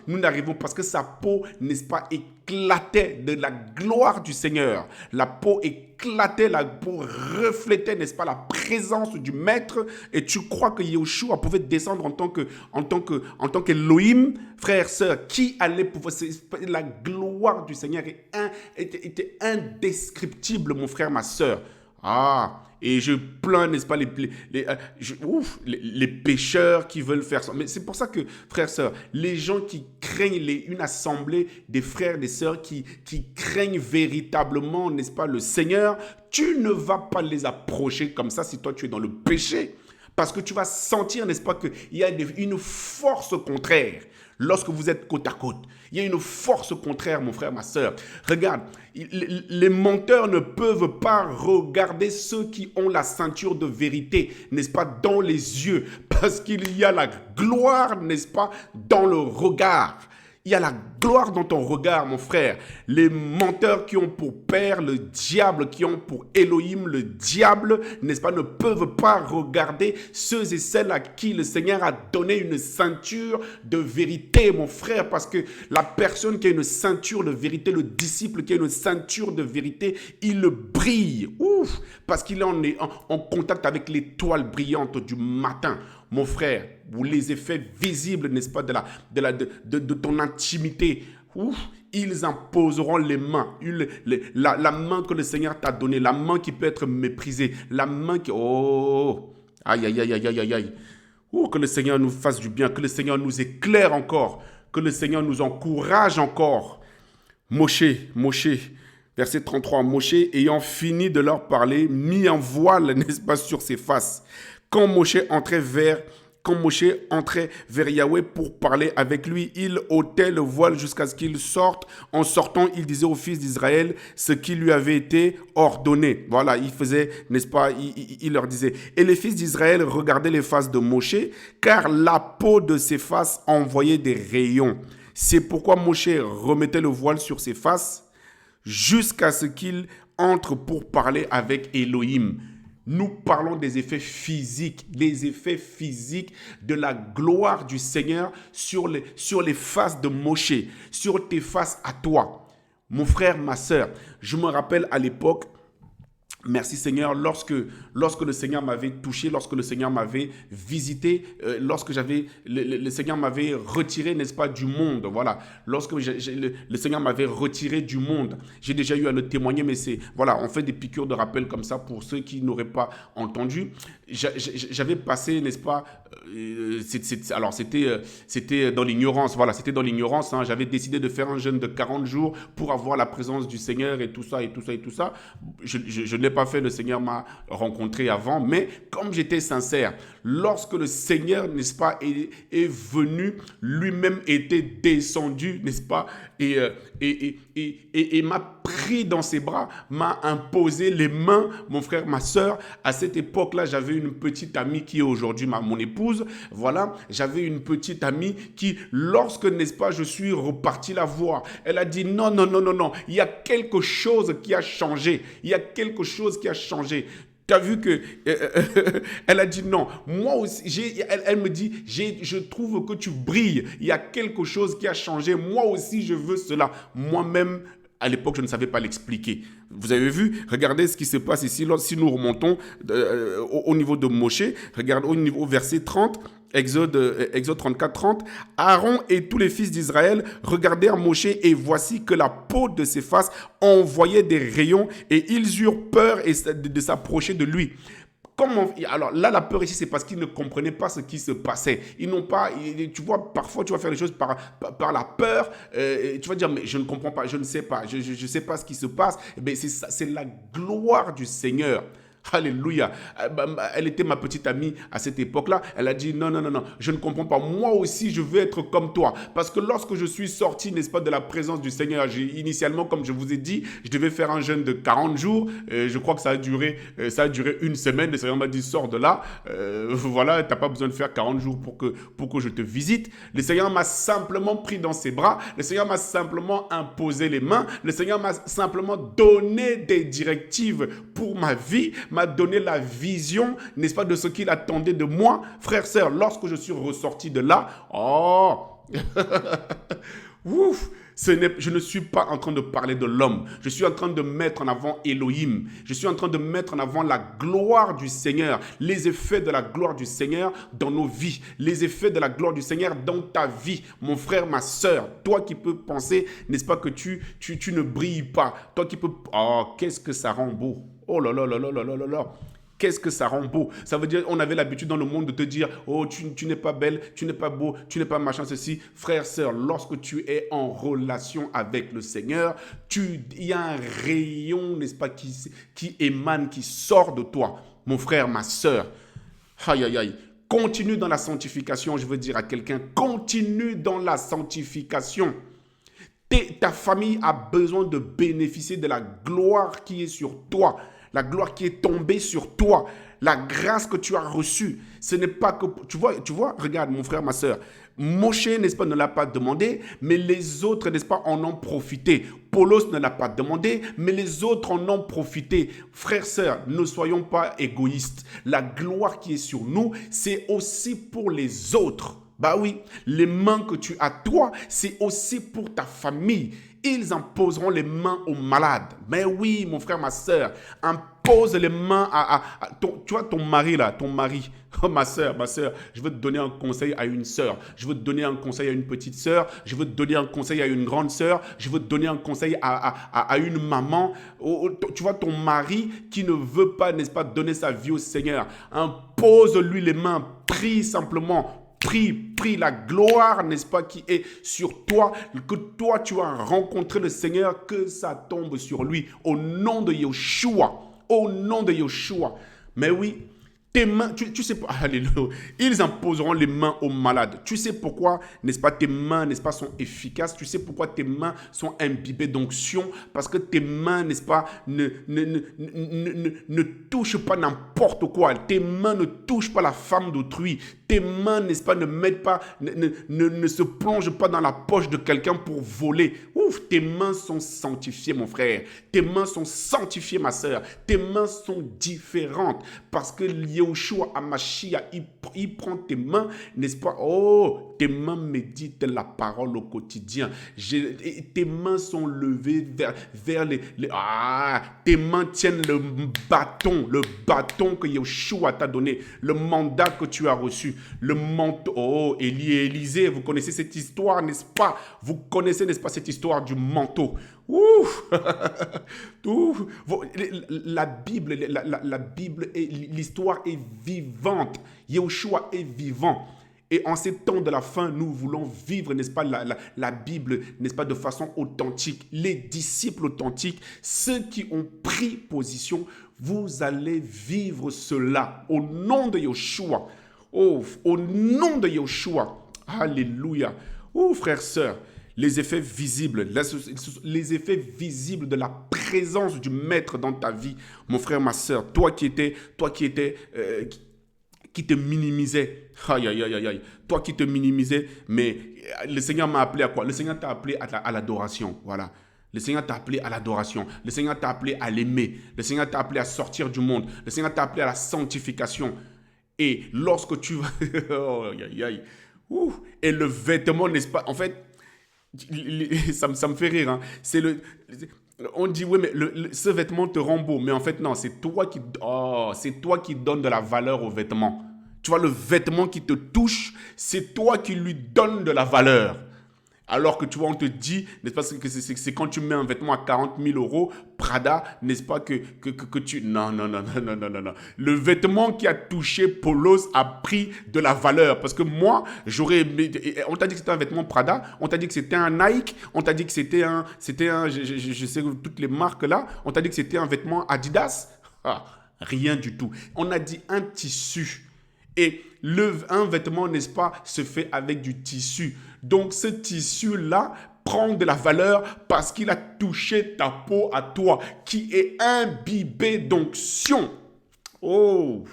Speaker 1: nous n'arrivons parce que sa peau, n'est-ce pas, éclatait de la gloire du Seigneur. La peau éclatait, la peau reflétait, n'est-ce pas, la présence du Maître. Et tu crois que Yeshua pouvait descendre en tant qu'Elohim, frère, sœur, qui allait pouvoir... La gloire du Seigneur était indescriptible, mon frère, ma sœur. Ah, et je plains, n'est-ce pas, les pécheurs qui veulent faire ça. Mais c'est pour ça que, frères, sœurs, les gens qui craignent une assemblée des frères, des sœurs qui craignent véritablement, n'est-ce pas, le Seigneur, tu ne vas pas les approcher comme ça si toi tu es dans le péché. Parce que tu vas sentir, n'est-ce pas, qu'il y a une force contraire lorsque vous êtes côte à côte. Il y a une force contraire, mon frère, ma sœur. Regarde, les menteurs ne peuvent pas regarder ceux qui ont la ceinture de vérité, n'est-ce pas, dans les yeux. Parce qu'il y a la gloire, n'est-ce pas, dans le regard. Il y a la gloire dans ton regard, mon frère. Les menteurs qui ont pour père le diable, qui ont pour Elohim le diable, n'est-ce pas, ne peuvent pas regarder ceux et celles à qui le Seigneur a donné une ceinture de vérité, mon frère, parce que la personne qui a une ceinture de vérité, le disciple qui a une ceinture de vérité, il brille, parce qu'il est en contact avec l'étoile brillante du matin. Mon frère, ou les effets visibles, n'est-ce pas, de ton intimité, ils imposeront les mains, la main que le Seigneur t'a donnée, la main qui peut être méprisée, la main qui... Oh, aïe, aïe, aïe, aïe, aïe, aïe. Que le Seigneur nous fasse du bien, que le Seigneur nous éclaire encore, que le Seigneur nous encourage encore. Moshe, verset 33, Moshe, ayant fini de leur parler, mit un voile, n'est-ce pas, sur ses faces. Quand Moshe entrait vers Yahweh pour parler avec lui, il ôtait le voile jusqu'à ce qu'il sorte. En sortant, il disait aux fils d'Israël ce qui lui avait été ordonné. Voilà, il faisait, n'est-ce pas, il leur disait. Et les fils d'Israël regardaient les faces de Moshe, car la peau de ses faces envoyait des rayons. C'est pourquoi Moshe remettait le voile sur ses faces jusqu'à ce qu'il entre pour parler avec Elohim. Nous parlons des effets physiques de la gloire du Seigneur sur les faces de Moshe, sur tes faces à toi. Mon frère, ma sœur, je me rappelle à l'époque, merci Seigneur, lorsque le Seigneur m'avait touché, lorsque le Seigneur m'avait visité, lorsque le Seigneur m'avait retiré, n'est-ce pas, du monde, voilà. Lorsque le Seigneur m'avait retiré du monde, j'ai déjà eu à le témoigner, mais voilà, on fait des piqûres de rappel comme ça pour ceux qui n'auraient pas entendu. J'avais passé, n'est-ce pas, c'était dans l'ignorance, voilà, c'était dans l'ignorance, hein. J'avais décidé de faire un jeûne de 40 jours pour avoir la présence du Seigneur et tout ça. Je ne l'ai pas fait, le Seigneur m'a rencontré avant, mais comme j'étais sincère, lorsque le Seigneur, n'est-ce pas, est venu, lui-même était descendu, n'est-ce pas, et m'a pris dans ses bras, m'a imposé les mains, mon frère, ma sœur. À cette époque-là, j'avais une petite amie qui est aujourd'hui mon épouse, voilà, j'avais une petite amie qui, lorsque, n'est-ce pas, je suis reparti la voir, elle a dit non, il y a quelque chose qui a changé, Tu as vu que elle a dit non. Moi aussi, elle me dit, je trouve que tu brilles. Il y a quelque chose qui a changé. Moi aussi, je veux cela. Moi-même, à l'époque, je ne savais pas l'expliquer. Vous avez vu? Regardez ce qui se passe ici. Si nous remontons au niveau de Moshe, regarde au verset 30, Exode 34, 30. Aaron et tous les fils d'Israël regardèrent Moshe et voici que la peau de ses faces envoyait des rayons et ils eurent peur de s'approcher de lui. Alors là, la peur ici, c'est parce qu'ils ne comprenaient pas ce qui se passait. Ils n'ont pas, tu vois, parfois tu vas faire les choses par la peur. Tu vas dire, mais je ne comprends pas, je ne sais pas, je ne sais pas ce qui se passe. Mais c'est la gloire du Seigneur. Alléluia. Elle était ma petite amie à cette époque-là. Elle a dit non, je ne comprends pas. Moi aussi, je veux être comme toi. Parce que lorsque je suis sorti, n'est-ce pas, de la présence du Seigneur, initialement, comme je vous ai dit, je devais faire un jeûne de 40 jours. Je crois que ça a duré une semaine. Le Seigneur m'a dit, sors de là. Voilà, tu n'as pas besoin de faire 40 jours pour que je te visite. Le Seigneur m'a simplement pris dans ses bras. Le Seigneur m'a simplement imposé les mains. Le Seigneur m'a simplement donné des directives pour ma vie, m'a donné la vision, n'est-ce pas, de ce qu'il attendait de moi. Frères, sœurs, lorsque je suis ressorti de là, Ouf, je ne suis pas en train de parler de l'homme. Je suis en train de mettre en avant Elohim. Je suis en train de mettre en avant la gloire du Seigneur, les effets de la gloire du Seigneur dans nos vies, les effets de la gloire du Seigneur dans ta vie, mon frère, ma sœur. Toi qui peux penser, n'est-ce pas, que tu ne brilles pas. Toi qui peux... Oh, qu'est-ce que ça rend beau. Oh là là là là là là là là. Qu'est-ce que ça rend beau? Ça veut dire, on avait l'habitude dans le monde de te dire, oh, tu n'es pas belle, tu n'es pas beau, tu n'es pas machin, ceci. Frère, sœur, lorsque tu es en relation avec le Seigneur, il y a un rayon, n'est-ce pas, qui émane, qui sort de toi. Mon frère, ma sœur, aïe, aïe, aïe. Continue dans la sanctification, je veux dire à quelqu'un, continue dans la sanctification. Ta famille a besoin de bénéficier de la gloire qui est sur toi, la gloire qui est tombée sur toi, la grâce que tu as reçue. Ce n'est pas que... Tu vois, regarde mon frère, ma soeur, Moshe, n'est-ce pas, ne l'a pas demandé, mais les autres, n'est-ce pas, en ont profité. Paulos ne l'a pas demandé, mais les autres en ont profité. Frères, sœurs, ne soyons pas égoïstes. La gloire qui est sur nous, c'est aussi pour les autres. Bah oui, les mains que tu as toi, c'est aussi pour ta famille. Ils imposeront les mains aux malades. Mais oui, mon frère, ma soeur, impose les mains tu vois, ton mari là, ton mari. Oh, ma soeur, je veux te donner un conseil à une soeur. Je veux te donner un conseil à une petite soeur. Je veux te donner un conseil à une grande soeur. Je veux te donner un conseil à une maman. Tu vois, ton mari qui ne veut pas, n'est-ce pas, donner sa vie au Seigneur. Impose-lui les mains. Prie simplement. Prie la gloire, n'est-ce pas, qui est sur toi, que toi tu as rencontré le Seigneur, que ça tombe sur lui, au nom de Yeshua, au nom de Yeshua. Mais oui, tes mains, tu sais pas, alléluia, ils imposeront les mains aux malades. Tu sais pourquoi, n'est-ce pas, tes mains, n'est-ce pas, sont efficaces. Tu sais pourquoi tes mains sont imbibées d'onction. Parce que tes mains, n'est-ce pas, ne touchent pas n'importe quoi. Tes mains ne touchent pas la femme d'autrui. Tes mains, n'est-ce pas, ne se plongent pas dans la poche de quelqu'un pour voler. Ouf, tes mains sont sanctifiées, mon frère. Tes mains sont sanctifiées, ma sœur. Tes mains sont différentes parce que Yeshua Amashia, il prend tes mains, n'est-ce pas? Oh, tes mains méditent la parole au quotidien. Tes mains sont levées vers tes mains tiennent le bâton que Yeshua t'a donné, le mandat que tu as reçu. Le manteau, oh, Élie et Élisée, vous connaissez cette histoire, n'est-ce pas? Vous connaissez, n'est-ce pas, cette histoire du manteau? Ouf! Ouf! La Bible, l'histoire est vivante. Yeshua est vivant. Et en ces temps de la fin, nous voulons vivre, n'est-ce pas, la Bible, n'est-ce pas, de façon authentique. Les disciples authentiques, ceux qui ont pris position, vous allez vivre cela au nom de Yeshua. Oh, au nom de Yeshua. Alléluia. Oh, frères, sœurs, les effets visibles de la présence du Maître dans ta vie, mon frère, ma sœur, qui te minimisait. Aïe, aïe, aïe, aïe. Toi qui te minimisais, mais le Seigneur m'a appelé à quoi? Le Seigneur t'a appelé à l'adoration. Voilà. Le Seigneur t'a appelé à l'adoration. Le Seigneur t'a appelé à l'aimer. Le Seigneur t'a appelé à sortir du monde. Le Seigneur t'a appelé à la sanctification. Et lorsque tu vas... oh, aïe, aïe. Ouh. Et le vêtement, n'est-ce pas? En fait, ça me fait rire. Hein. On dit, oui, mais ce vêtement te rend beau. Mais en fait, non, c'est toi qui donnes de la valeur au vêtement. Tu vois, le vêtement qui te touche, c'est toi qui lui donnes de la valeur. Alors que tu vois, on te dit, n'est-ce pas, que c'est quand tu mets un vêtement à 40 000 euros, Prada, n'est-ce pas, que tu... Non. Le vêtement qui a touché Paulos a pris de la valeur. Parce que moi, on t'a dit que c'était un vêtement Prada, on t'a dit que c'était un Nike, on t'a dit que c'était un je sais toutes les marques là, on t'a dit que c'était un vêtement Adidas. Ah, rien du tout. On a dit un tissu. Et un vêtement, n'est-ce pas, se fait avec du tissu. Donc, ce tissu-là prend de la valeur parce qu'il a touché ta peau à toi, qui est imbibée d'onction. Oh!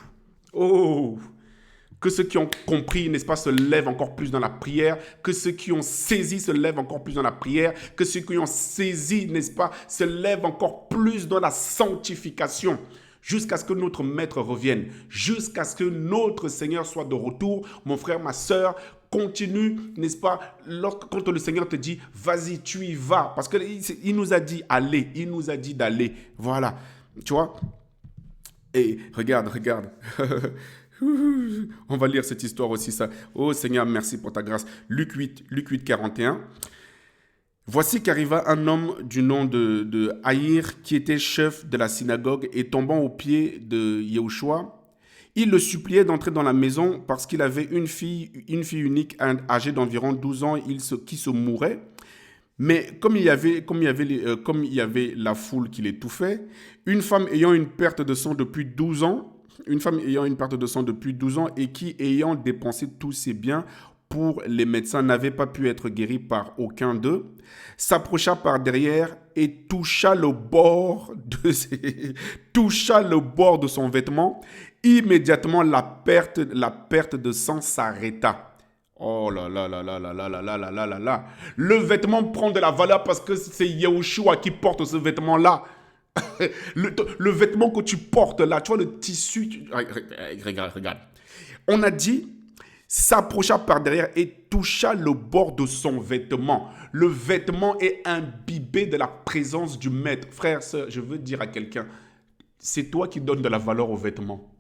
Speaker 1: Que ceux qui ont compris, n'est-ce pas, se lèvent encore plus dans la prière. Que ceux qui ont saisi se lèvent encore plus dans la prière. Que ceux qui ont saisi, n'est-ce pas, se lèvent encore plus dans la sanctification. Jusqu'à ce que notre Maître revienne, jusqu'à ce que notre Seigneur soit de retour. Mon frère, ma sœur, continue, n'est-ce pas, quand le Seigneur te dit, vas-y, tu y vas. Parce qu'il nous a dit, allez, il nous a dit d'aller. Voilà, tu vois. Et regarde. On va lire cette histoire aussi, ça. Oh Seigneur, merci pour ta grâce. Luc 8, 41. Voici qu'arriva un homme du nom de Haïr, qui était chef de la synagogue, et tombant aux pieds de Yahushua, il le suppliait d'entrer dans la maison parce qu'il avait une fille unique âgée d'environ 12 ans qui se mourait. Mais comme il y avait la foule qui l'étouffait, une femme ayant une perte de sang depuis 12 ans, et qui, ayant dépensé tous ses biens pour les médecins, n'avait pas pu être guérie par aucun d'eux, s'approcha par derrière et toucha le bord de son vêtement. Immédiatement, la perte de sang s'arrêta. Oh là là là là là là là là là là là là. Le vêtement prend de la valeur parce que c'est Yahushua qui porte ce vêtement-là. Le vêtement que tu portes là, tu vois le tissu. Regarde. On a dit, s'approcha par derrière et toucha le bord de son vêtement. Le vêtement est imbibé de la présence du maître. Frère, sœur, je veux dire à quelqu'un, c'est toi qui donnes de la valeur aux vêtements.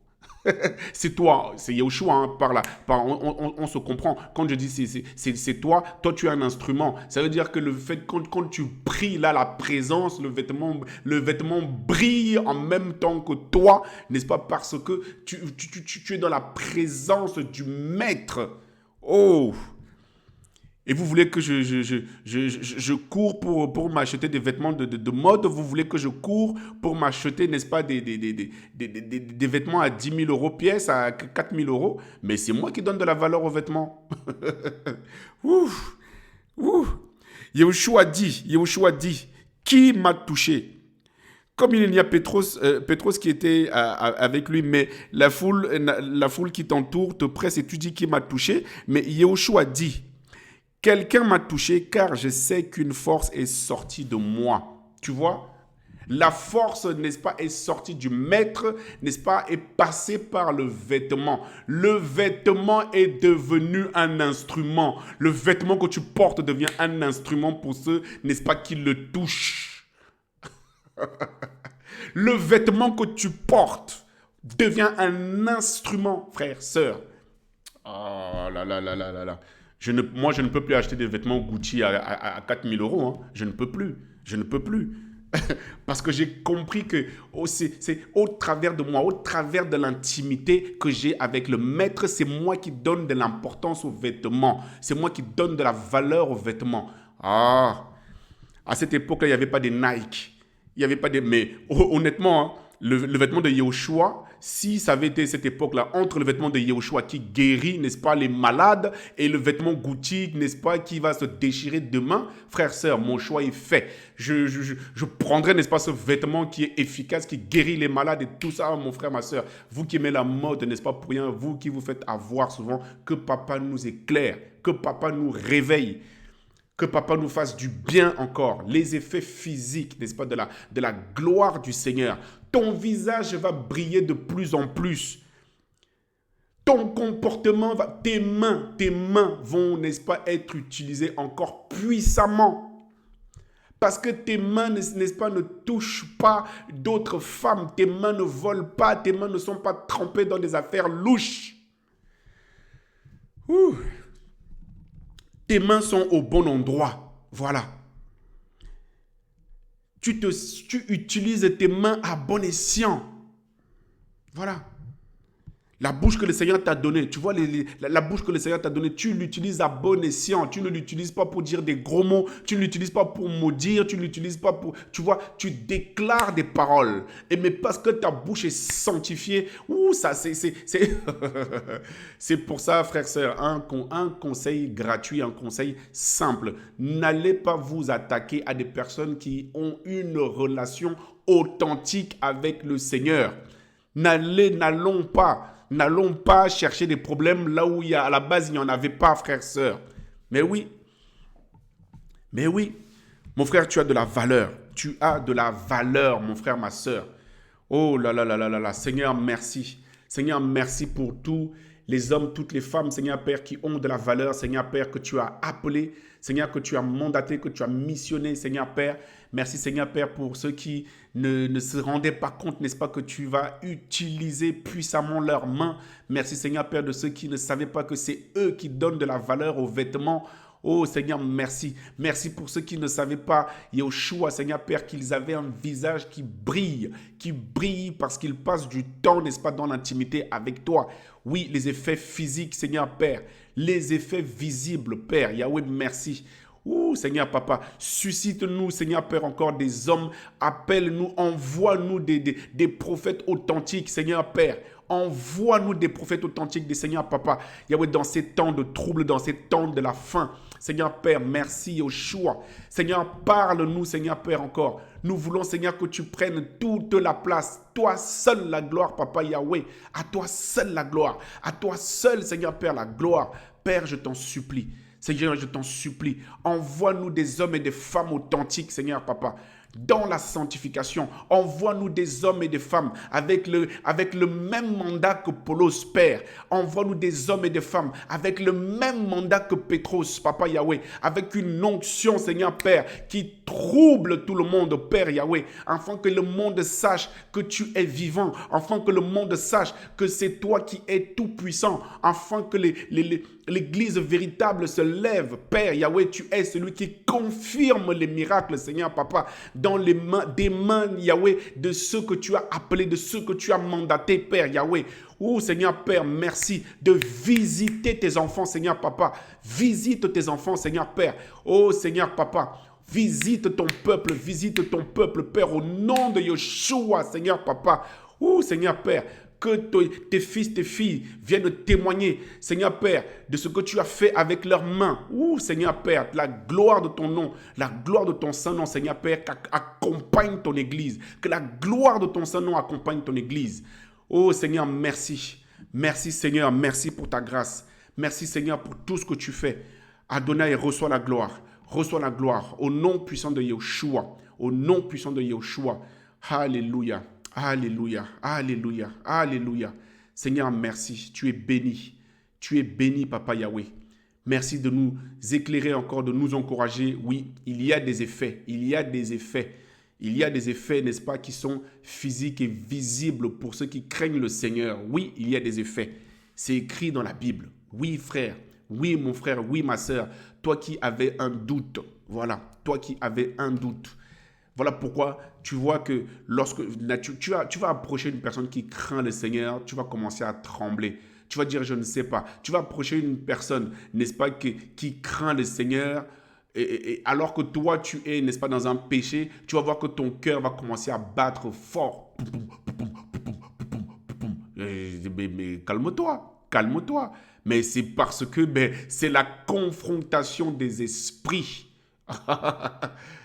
Speaker 1: C'est toi, c'est Yahushua, hein, par là. On se comprend. Quand je dis c'est toi tu es un instrument. Ça veut dire que le fait quand tu pries là, la présence, le vêtement brille en même temps que toi, n'est-ce pas? Parce que tu es dans la présence du maître. Oh! Et vous voulez que je cours pour m'acheter des vêtements de mode. Vous voulez que je cours pour m'acheter, n'est-ce pas, des vêtements à 10 000 euros pièce, à 4 000 euros. Mais c'est moi qui donne de la valeur aux vêtements. Ouf, ouf. Yahushua dit, qui m'a touché? Comme il y a Pétros qui était avec lui, mais la foule qui t'entoure te presse et tu dis qui m'a touché. Mais Yahushua dit, quelqu'un m'a touché car je sais qu'une force est sortie de moi. Tu vois? La force, n'est-ce pas, est sortie du maître, n'est-ce pas, est passée par le vêtement. Le vêtement est devenu un instrument. Le vêtement que tu portes devient un instrument pour ceux, n'est-ce pas, qui le touchent. Le vêtement que tu portes devient un instrument, frère, sœur. Oh là là là là là là. Moi, je ne peux plus acheter des vêtements Gucci à 4 000 euros. Hein. Je ne peux plus. Parce que j'ai compris que c'est au travers de moi, au travers de l'intimité que j'ai avec le maître, c'est moi qui donne de l'importance aux vêtements. C'est moi qui donne de la valeur aux vêtements. Ah, à cette époque-là, il n'y avait pas des Nike. Il n'y avait pas des... Mais honnêtement, hein, le vêtement de Yahushua, si ça avait été cette époque-là, entre le vêtement de Yahushua qui guérit, n'est-ce pas, les malades, et le vêtement Gucci, n'est-ce pas, qui va se déchirer demain, frère, sœur, mon choix est fait. Je prendrai, n'est-ce pas, ce vêtement qui est efficace, qui guérit les malades et tout ça, mon frère, ma sœur. Vous qui aimez la mode, n'est-ce pas, pour rien, vous qui vous faites avoir souvent, que papa nous éclaire, que papa nous réveille. Que papa nous fasse du bien encore. Les effets physiques, n'est-ce pas, de la gloire du Seigneur. Ton visage va briller de plus en plus. Ton comportement tes mains vont, n'est-ce pas, être utilisées encore puissamment. Parce que tes mains, n'est-ce pas, ne touchent pas d'autres femmes. Tes mains ne volent pas. Tes mains ne sont pas trempées dans des affaires louches. Ouh. Tes mains sont au bon endroit. Voilà. Tu utilises tes mains à bon escient. Voilà. La bouche que le Seigneur t'a donnée, tu vois, la bouche que le Seigneur t'a donnée, tu l'utilises à bon escient. Tu ne l'utilises pas pour dire des gros mots. Tu ne l'utilises pas pour maudire. Tu ne l'utilises pas pour... Tu vois, tu déclares des paroles. Mais parce que ta bouche est sanctifiée, ça, c'est... C'est pour ça, frères, sœurs, un conseil gratuit, un conseil simple. N'allez pas vous attaquer à des personnes qui ont une relation authentique avec le Seigneur. N'allons pas chercher des problèmes là où à la base, il n'y en avait pas, frère, sœur. Mais oui, mon frère, tu as de la valeur. Tu as de la valeur, mon frère, ma sœur. Oh là là là là là là, Seigneur, merci. Seigneur, merci pour tous les hommes, toutes les femmes, Seigneur Père, qui ont de la valeur, Seigneur Père, que tu as appelés, Seigneur, que tu as mandaté, que tu as missionné, Seigneur Père. Merci, Seigneur Père, pour ceux qui ne se rendaient pas compte, n'est-ce pas, que tu vas utiliser puissamment leurs mains. Merci, Seigneur Père, de ceux qui ne savaient pas que c'est eux qui donnent de la valeur aux vêtements. Oh Seigneur, merci. Merci pour ceux qui ne savaient pas, Yeshua, Seigneur Père, qu'ils avaient un visage qui brille parce qu'ils passent du temps, n'est-ce pas, dans l'intimité avec toi. Oui, les effets physiques, Seigneur Père, les effets visibles, Père. Yahweh, merci. Ouh, Seigneur Papa, suscite-nous, Seigneur Père, encore des hommes, appelle-nous, envoie-nous des prophètes authentiques, Seigneur Père. Envoie-nous des prophètes authentiques, des Seigneur Papa. Yahweh, dans ces temps de trouble, dans ces temps de la faim. Seigneur Père, merci Yeshua. Seigneur, parle-nous, Seigneur Père, encore. Nous voulons, Seigneur, que tu prennes toute la place. Toi seul la gloire, Papa Yahweh. À toi seul la gloire. À toi seul, Seigneur Père, la gloire. Père, je t'en supplie. Seigneur, je t'en supplie, envoie-nous des hommes et des femmes authentiques, Seigneur Papa, dans la sanctification. Envoie-nous des hommes et des femmes avec le même mandat que Paulos, Père. Envoie-nous des hommes et des femmes avec le même mandat que Pétros, Papa Yahweh, avec une onction, Seigneur Père, qui trouble tout le monde, Père Yahweh, afin que le monde sache que tu es vivant, afin que le monde sache que c'est toi qui es tout puissant, afin que l'Église véritable se lève. Père Yahweh, tu es celui qui confirme les miracles, Seigneur Papa, dans les mains, des mains, Yahweh, de ceux que tu as appelés, de ceux que tu as mandatés, Père Yahweh. Oh Seigneur Père, merci de visiter tes enfants, Seigneur Papa. Visite tes enfants, Seigneur Père. Oh Seigneur Papa, visite ton peuple, Père, au nom de Yeshua, Seigneur Papa. Oh Seigneur Père, que tes fils, tes filles viennent témoigner, Seigneur Père, de ce que tu as fait avec leurs mains. Ouh, Seigneur Père, la gloire de ton nom, la gloire de ton Saint-Nom, Seigneur Père, accompagne ton Église. Que la gloire de ton Saint-Nom accompagne ton Église. Oh Seigneur, merci. Merci Seigneur, merci pour ta grâce. Merci Seigneur pour tout ce que tu fais. Adonai, reçois la gloire. Reçois la gloire au nom puissant de Yeshua. Au nom puissant de Yeshua. Alléluia. Alléluia, alléluia, alléluia. Seigneur, merci. Tu es béni. Tu es béni, Papa Yahweh. Merci de nous éclairer encore, de nous encourager. Oui, il y a des effets. Il y a des effets. Il y a des effets, n'est-ce pas, qui sont physiques et visibles pour ceux qui craignent le Seigneur. Oui, il y a des effets. C'est écrit dans la Bible. Oui, frère. Oui, mon frère. Oui, ma sœur. Toi qui avais un doute. Voilà. Toi qui avais un doute. Voilà pourquoi tu vois que lorsque tu vas approcher une personne qui craint le Seigneur, tu vas commencer à trembler. Tu vas dire, je ne sais pas. Tu vas approcher une personne, n'est-ce pas, qui craint le Seigneur, et alors que toi, tu es, n'est-ce pas, dans un péché, tu vas voir que ton cœur va commencer à battre fort. Mais calme-toi, calme-toi. Mais c'est parce que c'est la confrontation des esprits.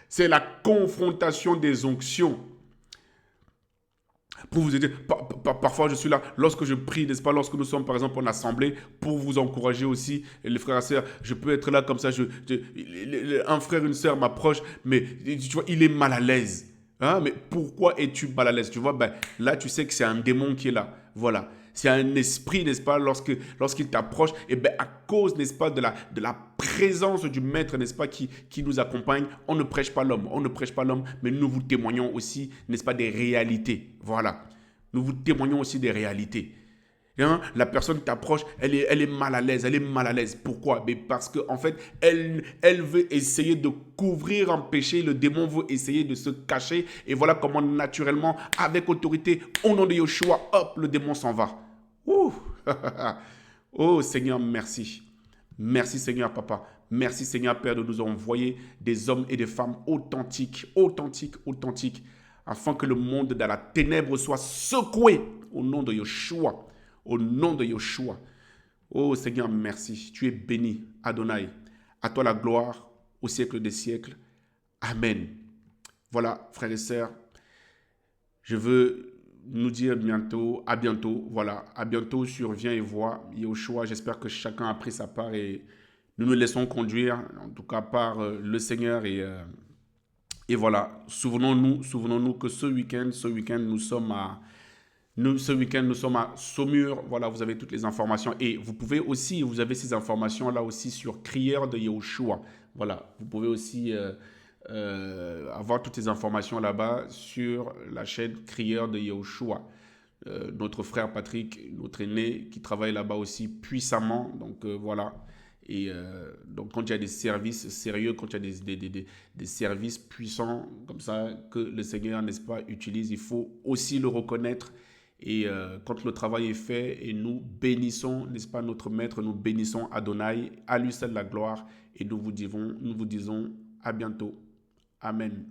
Speaker 1: C'est la confrontation des onctions. Pour vous aider, parfois je suis là, lorsque je prie, n'est-ce pas, lorsque nous sommes par exemple en assemblée, pour vous encourager aussi, les frères et sœurs, je peux être là comme ça, un frère, une sœur m'approche, mais tu vois, il est mal à l'aise. Hein? Mais pourquoi es-tu mal à l'aise? Tu vois, là tu sais que c'est un démon qui est là. Voilà. C'est un esprit, n'est-ce pas, lorsqu'il t'approche, et à cause, n'est-ce pas, de la présence du Maître, n'est-ce pas, qui nous accompagne, on ne prêche pas l'homme, mais nous vous témoignons aussi, n'est-ce pas, des réalités. Voilà. Nous vous témoignons aussi des réalités. Hein? La personne qui t'approche, elle est mal à l'aise, Pourquoi? Mais parce qu'en fait, elle veut essayer de couvrir un péché, le démon veut essayer de se cacher, et voilà comment naturellement, avec autorité, au nom de Yeshua, hop, le démon s'en va. Ouh. Oh Seigneur, merci. Merci Seigneur Papa. Merci Seigneur Père de nous envoyer des hommes et des femmes authentiques, afin que le monde dans la ténèbre soit secoué au nom de Yeshua. Au nom de Yeshua. Oh Seigneur, merci. Tu es béni, Adonai. À toi la gloire au siècle des siècles. Amen. Voilà, frères et sœurs, je veux nous dire à bientôt. Voilà, à bientôt sur Viens et Vois. Yeshua, j'espère que chacun a pris sa part et nous nous laissons conduire, en tout cas par le Seigneur. Et voilà, souvenons-nous que ce week-end, nous sommes Nous, ce week-end, nous sommes à Saumur. Voilà, vous avez toutes les informations. Et vous pouvez aussi, vous avez ces informations-là aussi sur Crieur de Yahushua. Voilà, vous pouvez aussi avoir toutes ces informations là-bas sur la chaîne Crieur de Yahushua. Notre frère Patrick, notre aîné, qui travaille là-bas aussi puissamment. Donc voilà. Et donc quand il y a des services sérieux, quand il y a des services puissants comme ça que le Seigneur, n'est-ce pas, utilise, il faut aussi le reconnaître. Et quand le travail est fait et nous bénissons, n'est-ce pas, notre Maître, nous bénissons Adonai, à lui seul la gloire. Et nous vous disons à bientôt. Amen.